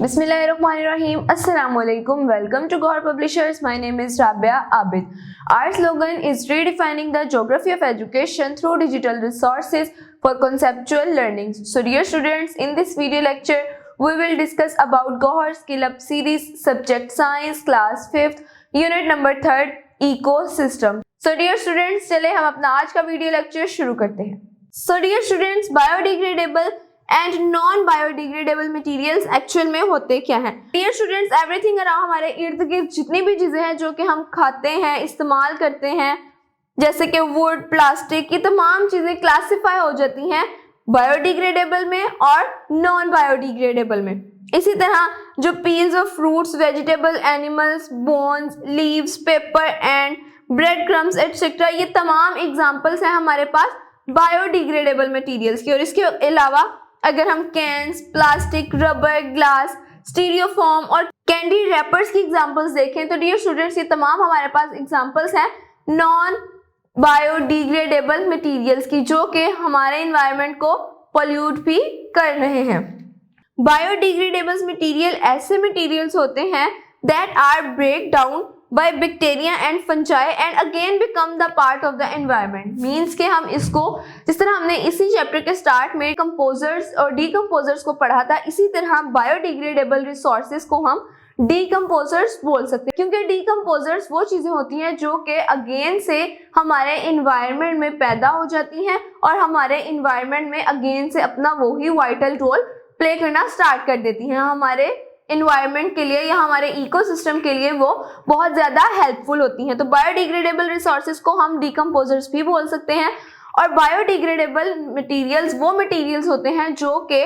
Bismillahirrahmanirrahim. Assalamualaikum. Welcome to Gaur Publishers. My name is Rabia Abid. Our slogan is redefining the geography of education through digital resources for conceptual learning. So dear students, in this video lecture, we will discuss about Gaur Skill Up series, subject science, class 5th, unit number 3rd, ecosystem. So dear students, चले हम अपना आज का video lecture शुरू करते हैं. So dear students, biodegradable and non biodegradable materials actual में होते क्या हैं? डियर स्टूडेंट्स, एवरीथिंग अराउंड हमारे इर्द गिर्द जितनी भी चीजें हैं जो कि हम खाते हैं, इस्तेमाल करते हैं, जैसे कि वुड, प्लास्टिक, ये तमाम चीजें क्लासिफाई हो जाती हैं बायोडिग्रेडेबल में और नॉन बायोडिग्रेडेबल में. इसी तरह जो peels of fruits, vegetable, animals, bones, leaves, paper and bread crumbs etcetera, ये तमाम एग्जाम्पल्स हैं हमारे पास बायोडिग्रेडेबल मटेरियल्स की. और इसके अलावा अगर हम कैंस, प्लास्टिक, रबर, ग्लास, स्टीरियोफॉर्म और कैंडी रैपर्स की एग्जांपल्स देखें तो डियर स्टूडेंट्स, ये तमाम हमारे पास एग्जांपल्स हैं नॉन बायोडिग्रेडेबल मटेरियल्स की, जो कि हमारे एनवायरनमेंट को पोल्यूट भी कर रहे हैं. बायोडिग्रेडेबल मटेरियल ऐसे मटेरियल्स होते हैं that are break down by bacteria and fungi and again become the part of the environment. Means के हम इसको, जिस तरह हमने इसी चैप्टर के स्टार्ट में कंपोजर्स और डीकम्पोजर्स को पढ़ा था, इसी तरह बायोडिग्रेडेबल रिसोर्सेज को हम डीकम्पोजर्स बोल सकते हैं, क्योंकि डीकम्पोजर्स वो चीजें होती हैं जो कि अगेन से हमारे इन्वायरमेंट में पैदा हो जाती हैं और हमारे इन्वायरमेंट में अगेन से अपना वही वाइटल रोल प्ले करना स्टार्ट कर देती हैं. हमारे इन्वायरमेंट के लिए या हमारे इकोसिस्टम के लिए वो बहुत ज़्यादा हेल्पफुल होती हैं. तो बायोडिग्रेडेबल रिसोर्सेज को हम डीकम्पोजर्स भी बोल सकते हैं. और बायोडिग्रेडेबल मटेरियल्स वो मटेरियल्स होते हैं जो कि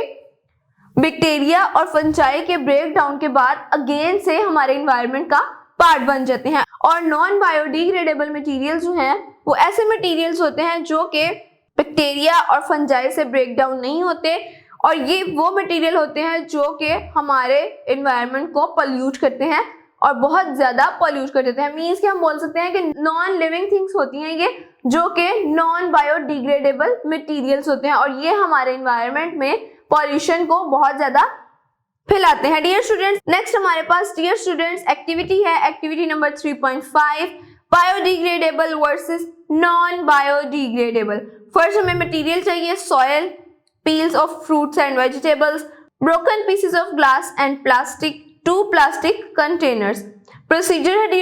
बैक्टीरिया और फंजाई के ब्रेक डाउन के बाद अगेन से हमारे इन्वायरमेंट का पार्ट बन जाते हैं. और नॉन बायोडिग्रेडेबल मटेरियल्स जो हैं वो ऐसे मटेरियल्स होते हैं जो कि बैक्टीरिया और फंजाई से ब्रेक डाउन नहीं होते, और ये वो मटेरियल होते हैं जो कि हमारे एनवायरनमेंट को पोल्यूट करते हैं और बहुत ज़्यादा पोल्यूट कर देते हैं. मीन्स कि हम बोल सकते हैं कि नॉन लिविंग थिंग्स होती हैं ये, जो कि नॉन बायोडिग्रेडेबल मटेरियल्स होते हैं, और ये हमारे एनवायरनमेंट में पॉल्यूशन को बहुत ज़्यादा फैलाते हैं. डियर स्टूडेंट्स, नेक्स्ट हमारे पास डियर स्टूडेंट्स एक्टिविटी है, activity number 3.5, biodegradable versus non biodegradable. First हमें मटेरियल चाहिए soil, peels of fruits and vegetables, broken pieces of glass and plastic, 2 plastic containers. Procedure है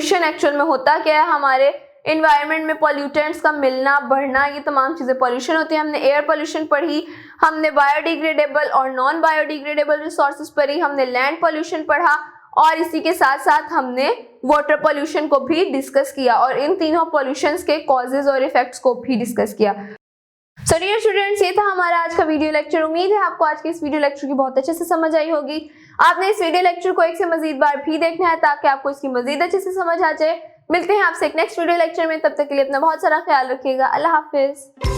पोल्यूशन एक्चुअल में होता क्या है, हमारे इन्वायरमेंट में पॉल्यूटेंट्स का मिलना बढ़ना, ये तमाम चीजें पॉल्यूशन होती है। हमने एयर पॉल्यूशन पढ़ी, हमने बायोडिग्रेडेबल और नॉन बायोडिग्रेडेबल रिसोर्सेज पढ़ी, हमने लैंड पॉल्यूशन पढ़ा और इसी के साथ साथ हमने वाटर पॉल्यूशन को भी डिस्कस किया और इन तीनों पॉल्यूशंस के कॉजेज और इफेक्ट्स को भी डिस्कस किया। सो डियर स्टूडेंट्स, ये था हमारा आज का वीडियो लेक्चर। उम्मीद है आपको आज के इस वीडियो लेक्चर की बहुत अच्छे से समझ आई होगी। आपने इस वीडियो लेक्चर को एक से मजीद बार भी देखना है ताकि आपको इसकी मजीद अच्छे से समझ आ जाए। मिलते हैं आपसे एक नेक्स्ट वीडियो लेक्चर में, तब तक के लिए अपना बहुत सारा ख्याल रखिएगा। अल्लाह हाफिज।